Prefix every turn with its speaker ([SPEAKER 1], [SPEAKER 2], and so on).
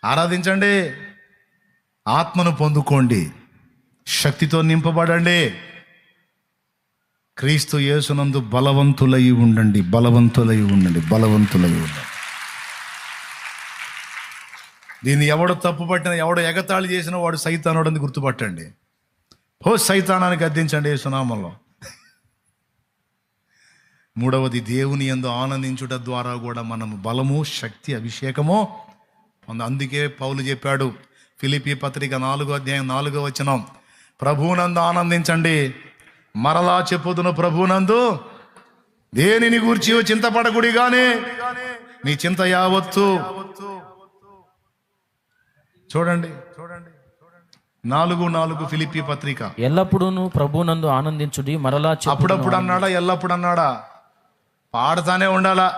[SPEAKER 1] ఆరాధించండి, ఆత్మను పొందుకోండి, శక్తితో నింపబడండి, క్రీస్తు యేసునందు బలవంతులై ఉండండి, బలవంతులై ఉండండి, బలవంతులై ఉండండి. దీన్ని ఎవడు తప్పు పట్టిన, ఎవడు ఎగతాళి చేసిన వాడు సైతానుడని గుర్తుపట్టండి. సైతానానికి గద్దించండి యేసునామంలో. మూడవది, దేవుని యందు ఆనందించుట ద్వారా కూడా మనము బలము, శక్తి, అభిషేకము. అందుకే పౌలు చెప్పాడు ఫిలిప్పీ పత్రిక 4వ అధ్యాయం 4వ వచనం, ప్రభువునందు ఆనందించండి. మరలా చెప్పుదును, ప్రభువునందు దేనిని గూర్చి చింతపడకుడి గాని నీ చింత యావత్తు. చూడండి 4:4 ఫిలిప్పీ పత్రిక.
[SPEAKER 2] ఎల్లప్పుడూ ప్రభువునందు ఆనందించుడి, మరలా
[SPEAKER 1] అప్పుడప్పుడు అన్నాడా, ఎల్లప్పుడు అన్నాడా? పాడుతానే ఉండాలా.